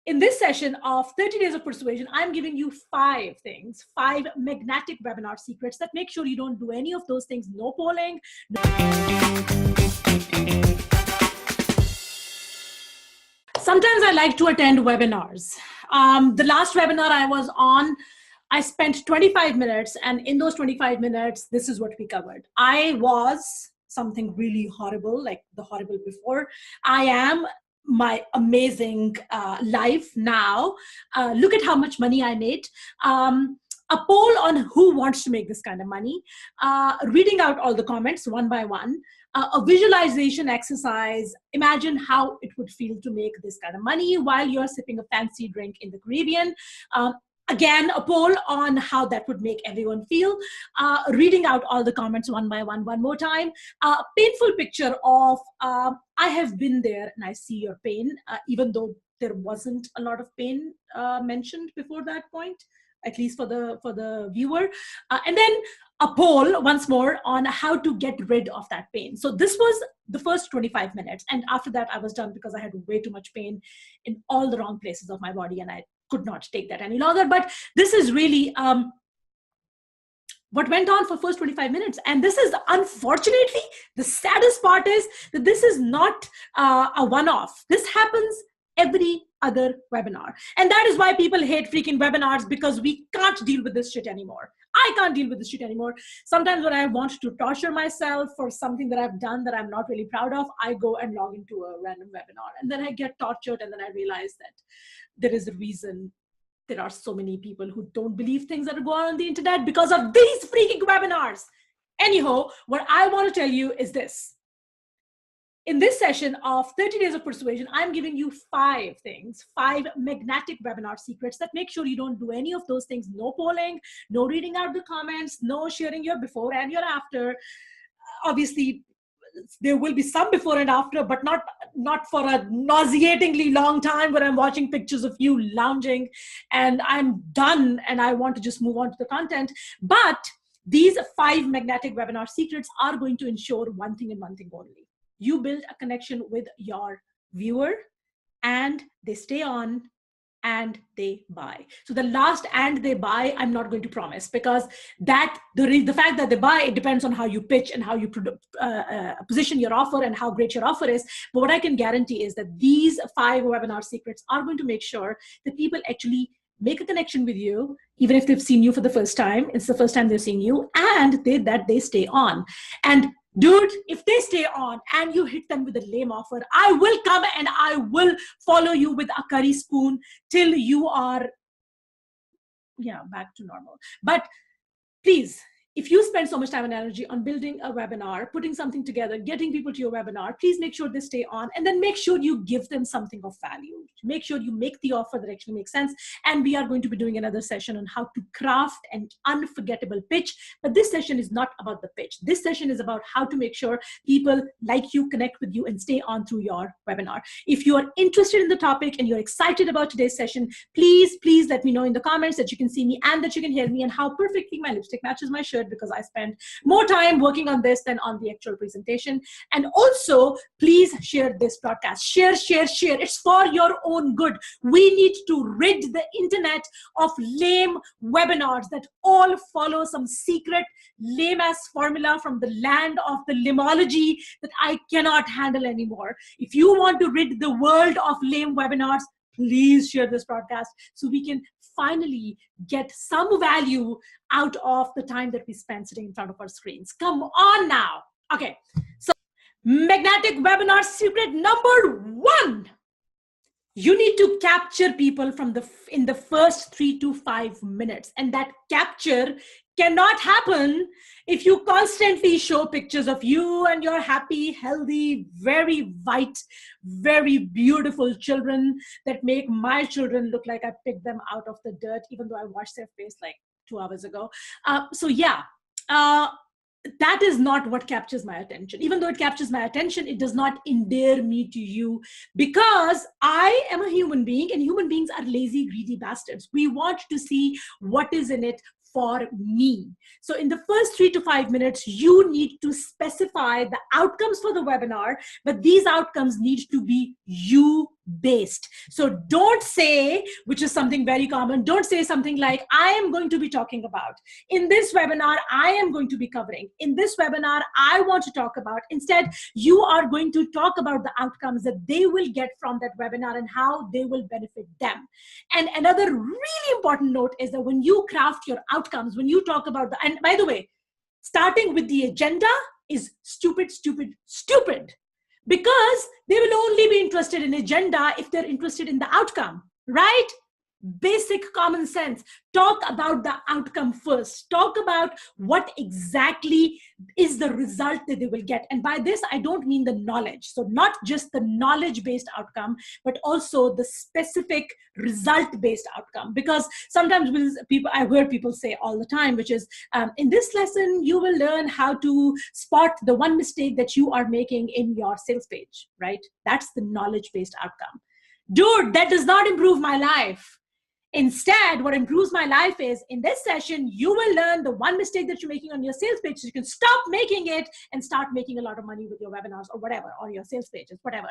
In this session of 30 Days of Persuasion, I'm giving you 5 things, 5 magnetic webinar secrets that make sure you don't do any of those things. No polling. Sometimes I like to attend webinars. The last webinar I was on, I spent 25 minutes, and in those 25 minutes, this is what we covered. I was something really horrible, like the horrible before. I am my amazing life now. Look at how much money I made. A poll on who wants to make this kind of money. Reading out all the comments one by one. A visualization exercise. Imagine how it would feel to make this kind of money while you're sipping a fancy drink in the Caribbean. Again, a poll on how that would make everyone feel. Reading out all the comments one by one more time. A painful picture of, I have been there and I see your pain, even though there wasn't a lot of pain mentioned before that point, at least for the viewer. And then a poll once more on how to get rid of that pain. So this was the first 25 minutes. And after that, I was done because I had way too much pain in all the wrong places of my body, and I could not take that any longer. But this is really what went on for first 25 minutes. And this is, unfortunately, the saddest part is that this is not a one-off. This happens every other webinar. And that is why people hate freaking webinars, because we can't deal with this shit anymore. I can't deal with this shit anymore. Sometimes when I want to torture myself for something that I've done that I'm not really proud of, I go and log into a random webinar, and then I get tortured, and then I realize that there is a reason there are so many people who don't believe things that are going on the internet because of these freaking webinars. Anyhow, what I want to tell you is this. In this session of 30 Days of Persuasion, I'm giving you 5 things, 5 magnetic webinar secrets that make sure you don't do any of those things. No polling, no reading out the comments, no sharing your before and your after. Obviously, there will be some before and after, but not for a nauseatingly long time where I'm watching pictures of you lounging and I'm done and I want to just move on to the content. But these 5 magnetic webinar secrets are going to ensure one thing and one thing only. You build a connection with your viewer and they stay on and they buy. So the last "and they buy" I'm not going to promise, because that the fact that they buy, it depends on how you pitch and how you position your offer and how great your offer is. But what I can guarantee is that these 5 webinar secrets are going to make sure that people actually make a connection with you, even if they've seen you for the first time. It's the first time they're seeing you, and that they stay on. And dude, if they stay on and you hit them with a lame offer, I will come and I will follow you with a curry spoon till you are, back to normal. But please, if you spend so much time and energy on building a webinar, putting something together, getting people to your webinar, please make sure they stay on, and then make sure you give them something of value. Make sure you make the offer that actually makes sense. And we are going to be doing another session on how to craft an unforgettable pitch. But this session is not about the pitch. This session is about how to make sure people like you, connect with you, and stay on through your webinar. If you are interested in the topic and you're excited about today's session, please let me know in the comments that you can see me and that you can hear me and how perfectly my lipstick matches my shirt, because I spent more time working on this than on the actual presentation. And also, please share this broadcast. Share. It's for your own good. We need to rid the internet of lame webinars that all follow some secret lame-ass formula from the land of the limology that I cannot handle anymore. If you want to rid the world of lame webinars, please share this broadcast so we can finally get some value out of the time that we spend sitting in front of our screens. Come on now. Okay, so magnetic webinar secret number 1. You need to capture people in the first 3 to 5 minutes. And that capture cannot happen if you constantly show pictures of you and your happy, healthy, very white, very beautiful children that make my children look like I picked them out of the dirt, even though I washed their face like 2 hours ago. That is not what captures my attention. Even though it captures my attention, it does not endear me to you, because I am a human being, and human beings are lazy, greedy bastards. We want to see what is in it for me. So in the first 3 to 5 minutes, you need to specify the outcomes for the webinar, but these outcomes need to be you based. So don't say, which is something very common, don't say something like, I am going to be talking about, in this webinar, I am going to be covering, in this webinar, I want to talk about. Instead, you are going to talk about the outcomes that they will get from that webinar and how they will benefit them. And another really important note is that when you craft your outcomes, when you talk about the, and by the way, starting with the agenda is stupid, stupid, stupid. Because they will only be interested in agenda if they're interested in the outcome, right? Basic common sense. Talk about the outcome first. Talk about what exactly is the result that they will get. And by this, I don't mean the knowledge. So not just the knowledge-based outcome, but also the specific result-based outcome. Because sometimes I hear people say all the time, which is, in this lesson, you will learn how to spot the one mistake that you are making in your sales page, right? That's the knowledge-based outcome. Dude, that does not improve my life. Instead, what improves my life is, in this session, you will learn the one mistake that you're making on your sales page so you can stop making it and start making a lot of money with your webinars or whatever, or your sales pages, whatever.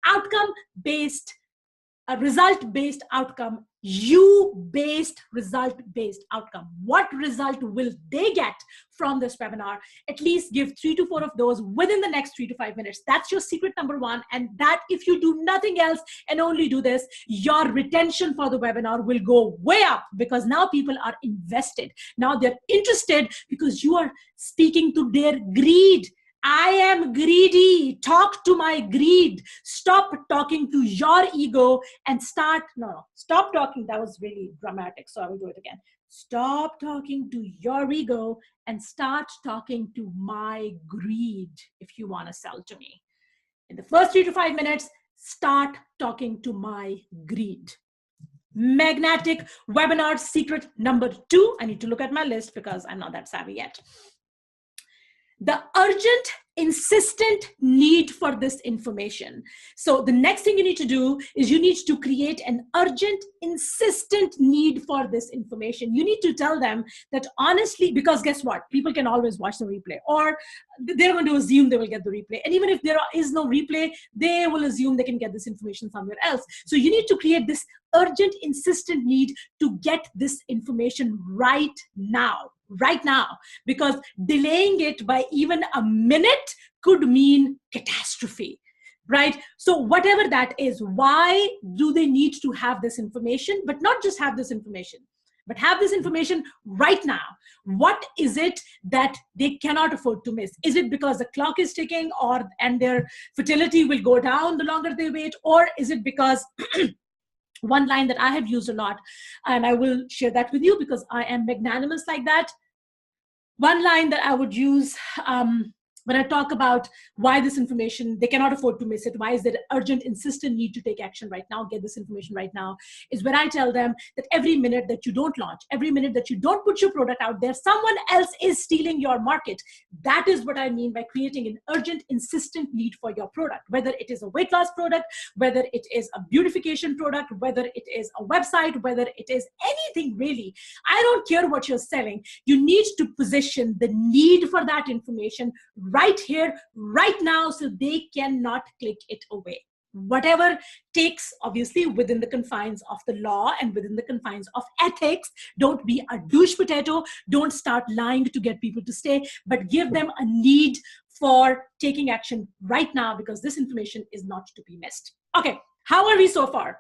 Outcome-based, a result-based outcome, you-based, result-based outcome. What result will they get from this webinar? At least give 3 to 4 of those within the next 3 to 5 minutes. That's your secret number one. And that, if you do nothing else and only do this, your retention for the webinar will go way up, because now people are invested. Now they're interested because you are speaking to their greed. I am greedy. Talk to my greed. Stop talking to your ego and stop talking. That was really dramatic, so I will do it again. Stop talking to your ego and start talking to my greed if you want to sell to me. In the first 3 to 5 minutes, start talking to my greed. Magnetic webinar secret number 2. I need to look at my list because I'm not that savvy yet. The urgent, insistent need for this information. So the next thing you need to do is you need to create an urgent, insistent need for this information. You need to tell them that honestly, because guess what? People can always watch the replay, or they're going to assume they will get the replay. And even if there is no replay, they will assume they can get this information somewhere else. So you need to create this urgent, insistent need to get this information right now, because delaying it by even a minute could mean catastrophe, right? So whatever that is, why do they need to have this information? But not just have this information, but have this information right now. What is it that they cannot afford to miss? Is it because the clock is ticking, and their fertility will go down the longer they wait? Or is it because one line that I have used a lot, and I will share that with you because I am magnanimous like that. One line that I would use when I talk about why this information, they cannot afford to miss it, why is there an urgent, insistent need to take action right now, get this information right now, is when I tell them that every minute that you don't launch, every minute that you don't put your product out there, someone else is stealing your market. That is what I mean by creating an urgent, insistent need for your product, whether it is a weight loss product, whether it is a beautification product, whether it is a website, whether it is anything really. I don't care what you're selling. You need to position the need for that information right here, right now, so they cannot click it away. Whatever takes, obviously, within the confines of the law and within the confines of ethics. Don't be a douche potato. Don't start lying to get people to stay, but give them a need for taking action right now, because this information is not to be missed. Okay, how are we so far?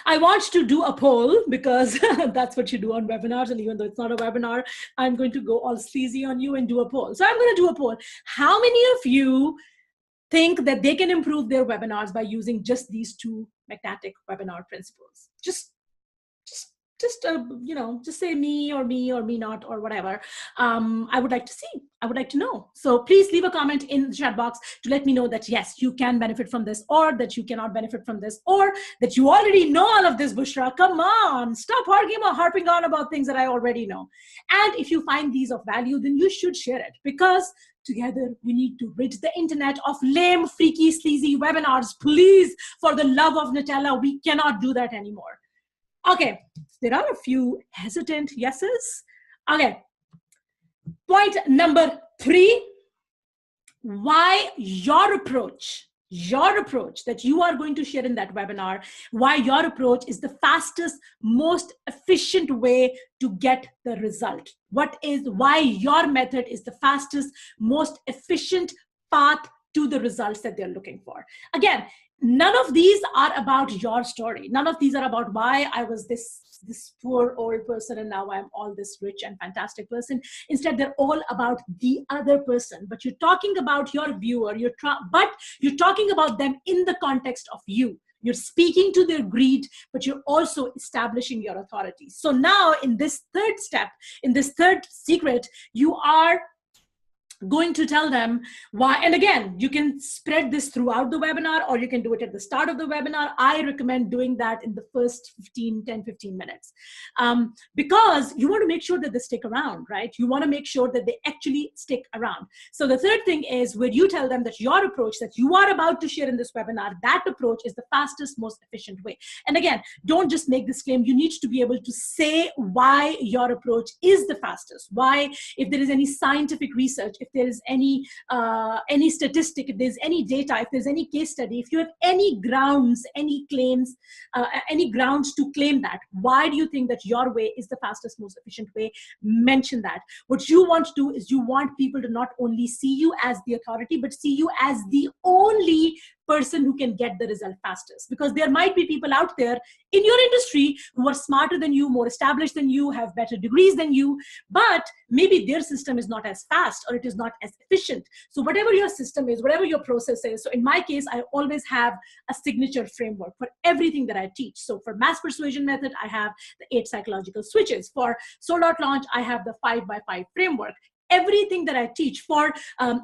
I want to do a poll, because that's what you do on webinars. And even though it's not a webinar, I'm going to go all sleazy on you and do a poll. So I'm going to do a poll. How many of you think that they can improve their webinars by using just these 2 magnetic webinar principles? Just say me or me not or whatever. I would like to see. I would like to know. So please leave a comment in the chat box to let me know that yes, you can benefit from this, or that you cannot benefit from this, or that you already know all of this, Bushra. Come on, stop harping on about things that I already know. And if you find these of value, then you should share it, because together we need to rid the internet of lame, freaky, sleazy webinars. Please, for the love of Nutella, we cannot do that anymore. Okay, there are a few hesitant yeses. Okay, point number 3, why your approach your approach that you are going to share in that webinar, why your approach is the fastest, most efficient way to get the result. Why your method is the fastest, most efficient path to the results that they're looking for. Again, none of these are about your story. None of these are about why I was this poor old person and now I'm all this rich and fantastic person. Instead, they're all about the other person. But you're talking about your viewer, but you're talking about them in the context of you. You're speaking to their greed, but you're also establishing your authority. So now in this third step, in this third secret, you are going to tell them why. And again, you can spread this throughout the webinar, or you can do it at the start of the webinar. I recommend doing that in the first 10, 15 minutes, because you want to make sure that they stick around, right? You want to make sure that they actually stick around. So the third thing is where you tell them that your approach that you are about to share in this webinar, that approach is the fastest, most efficient way. And again, don't just make this claim. You need to be able to say why your approach is the fastest. Why, if there is any scientific research, if there is any statistic, if there's any data, if there's any case study, if you have any grounds, any claims, any grounds to claim that, why do you think that your way is the fastest, most efficient way? Mention that. What you want to do is you want people to not only see you as the authority, but see you as the only person who can get the result fastest. Because there might be people out there in your industry who are smarter than you, more established than you, have better degrees than you, but maybe their system is not as fast or it is not as efficient. So whatever your system is, whatever your process is, so in my case, I always have a signature framework for everything that I teach. So for mass persuasion method, I have the 8 psychological switches. For sold out launch, I have the 5x5 framework. Everything that I teach for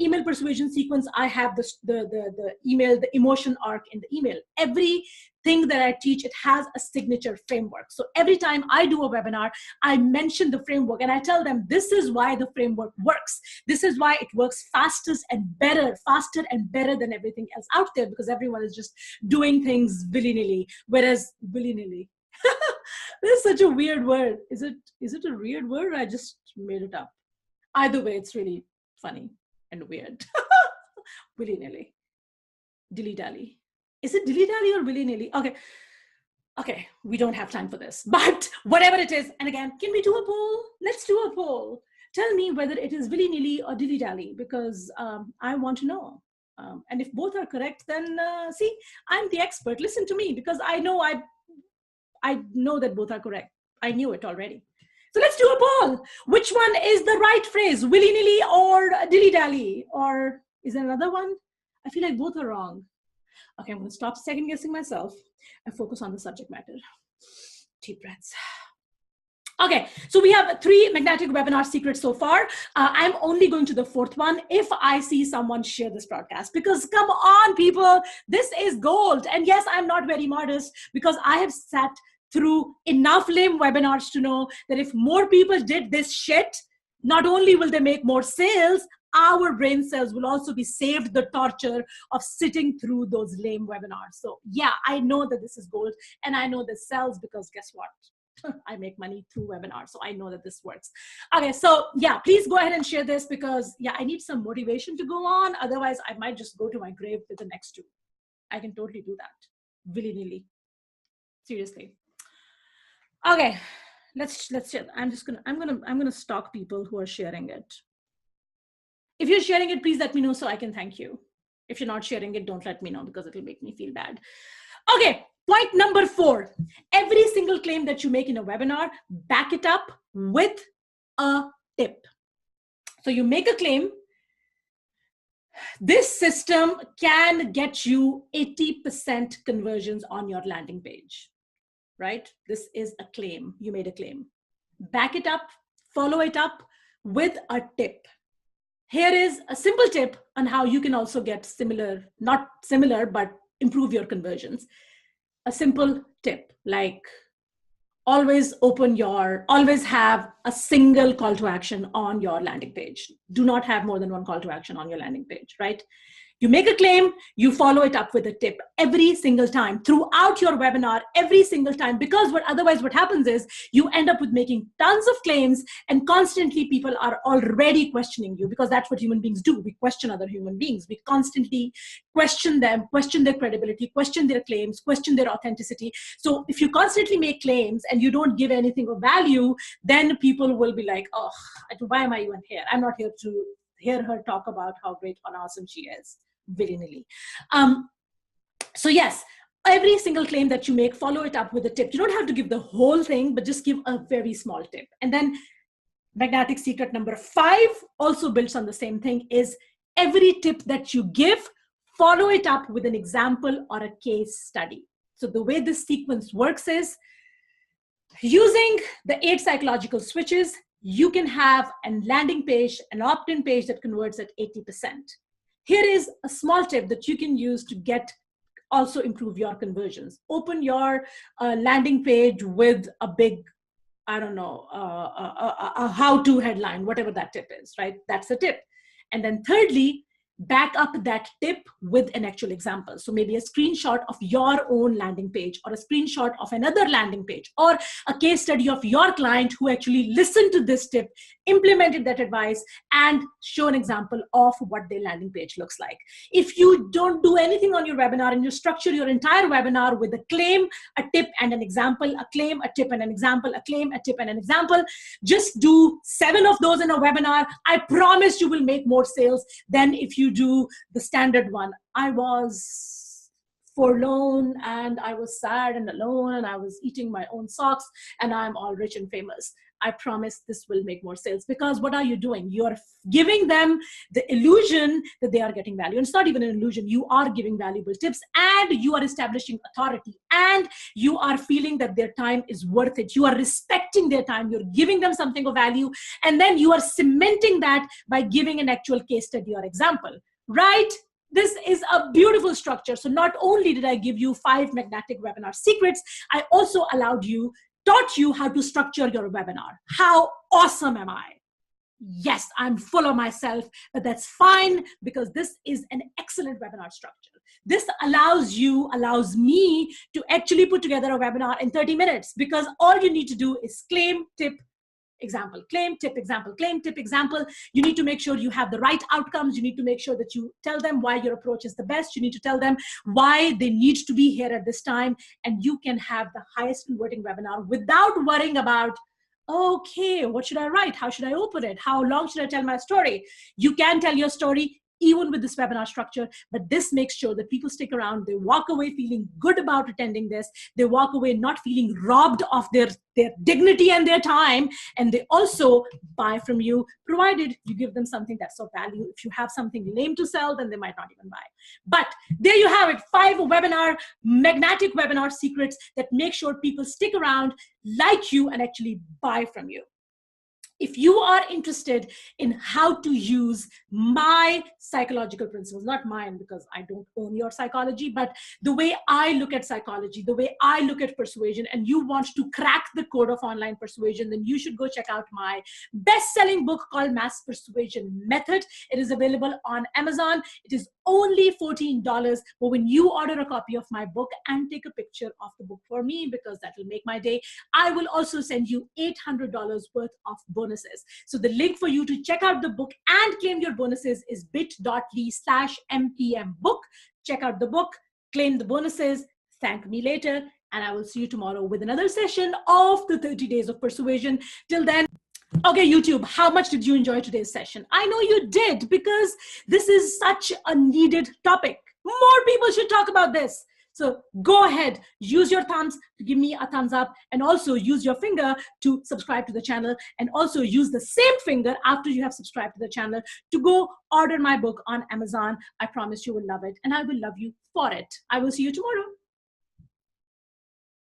email persuasion sequence, I have the email, the emotion arc in the email. Everything that I teach, it has a signature framework. So every time I do a webinar, I mention the framework and I tell them this is why the framework works. This is why it works faster and better than everything else out there, because everyone is just doing things willy-nilly. Whereas willy-nilly, this is such a weird word. Is it a weird word or I just made it up? Either way, it's really funny and weird. Willy-nilly. Dilly-dally. Is it dilly-dally or willy-nilly? Okay, we don't have time for this. But whatever it is, and again, can we do a poll? Let's do a poll. Tell me whether it is willy-nilly or dilly-dally, because I want to know. And if both are correct, then see, I'm the expert. Listen to me, because I know that both are correct. I knew it already. So let's do a poll. Which one is the right phrase? Willy-nilly or dilly-dally? Or is there another one? I feel like both are wrong. Okay, I'm going to stop second guessing myself and focus on the subject matter. Deep breaths. Okay, so we have 3 magnetic webinar secrets so far. I'm only going to the 4th one if I see someone share this broadcast, because come on, people, this is gold. And yes, I'm not very modest, because I have sat through enough lame webinars to know that if more people did this shit, not only will they make more sales, our brain cells will also be saved the torture of sitting through those lame webinars. So yeah, I know that this is gold, and I know this sells because guess what? I make money through webinars, so I know that this works. Okay, so yeah, please go ahead and share this, because yeah, I need some motivation to go on. Otherwise, I might just go to my grave with the next 2. I can totally do that, willy-nilly. Seriously. Okay, let's share. I'm gonna stalk people who are sharing it. If you're sharing it, please let me know so I can thank you. If you're not sharing it, don't let me know, because it'll make me feel bad. Okay, point number 4. Every single claim that you make in a webinar, back it up with a tip. So you make a claim. This system can get you 80% conversions on your landing page. Right? This is a claim. You made a claim. Back it up, follow it up with a tip. Here is a simple tip on how you can also get not similar, but improve your conversions. A simple tip, like always have a single call to action on your landing page. Do not have more than one call to action on your landing page, right? You make a claim, you follow it up with a tip every single time throughout your webinar, every single time, because otherwise what happens is you end up with making tons of claims and constantly people are already questioning you, because that's what human beings do. We question other human beings. We constantly question them, question their credibility, question their claims, question their authenticity. So if you constantly make claims and you don't give anything of value, then people will be like, oh, why am I even here? I'm not here to hear her talk about how great and awesome she is, willy-nilly. So yes, every single claim that you make, follow it up with a tip. You don't have to give the whole thing, but just give a very small tip. And then magnetic secret number 5 also builds on the same thing, is every tip that you give, follow it up with an example or a case study. So the way this sequence works is, using the 8 psychological switches, you can have a landing page, an opt-in page that converts at 80%. Here is a small tip that you can use to also improve your conversions. Open your landing page with a big, I don't know, a how-to headline, whatever that tip is, right? That's the tip. And then thirdly, back up that tip with an actual example. So maybe a screenshot of your own landing page, or a screenshot of another landing page, or a case study of your client who actually listened to this tip, implemented that advice, and show an example of what their landing page looks like. If you don't do anything on your webinar and you structure your entire webinar with a claim, a tip, and an example, a claim, a tip, and an example, a claim, a tip, and an example, just do 7 of those in a webinar. I promise you will make more sales than if you do the standard one. I was forlorn and I was sad and alone and I was eating my own socks and I'm all rich and famous. I promise this will make more sales, because what are you doing? You're giving them the illusion that they are getting value. And it's not even an illusion. You are giving valuable tips and you are establishing authority and you are feeling that their time is worth it. You are respecting their time. You're giving them something of value. And then you are cementing that by giving an actual case study or example, right? This is a beautiful structure. So not only did I give you 5 magnetic webinar secrets, I also taught you how to structure your webinar. How awesome am I? Yes, I'm full of myself, but that's fine, because this is an excellent webinar structure. This allows me to actually put together a webinar in 30 minutes, because all you need to do is claim, tip, example, claim, tip, example, claim, tip, example. You need to make sure you have the right outcomes. You need to make sure that you tell them why your approach is the best. You need to tell them why they need to be here at this time. And you can have the highest converting webinar without worrying about, okay, what should I write? How should I open it? How long should I tell my story? You can tell your story even with this webinar structure, but this makes sure that people stick around. They walk away feeling good about attending this. They walk away not feeling robbed of their dignity and their time. And they also buy from you, provided you give them something that's of value. If you have something lame to sell, then they might not even buy. But there you have it, 5 magnetic webinar secrets that make sure people stick around, like you, and actually buy from you. If you are interested in how to use my psychological principles, not mine because I don't own your psychology, but the way I look at psychology, the way I look at persuasion, and you want to crack the code of online persuasion, then you should go check out my best-selling book called Mass Persuasion Method. It is available on Amazon. It is only $14, but when you order a copy of my book and take a picture of the book for me, because that will make my day, I will also send you $800 worth of bonuses. So the link for you to check out the book and claim your bonuses is bit.ly/mpmbook. Check out the book, claim the bonuses, thank me later, and I will see you tomorrow with another session of the 30 days of persuasion. Till then, okay, YouTube, how much did you enjoy today's session? I know you did, because this is such a needed topic. More people should talk about this. So go ahead, use your thumbs to give me a thumbs up, and also use your finger to subscribe to the channel, and also use the same finger after you have subscribed to the channel to go order my book on Amazon. I promise you will love it, and I will love you for it. I will see you tomorrow.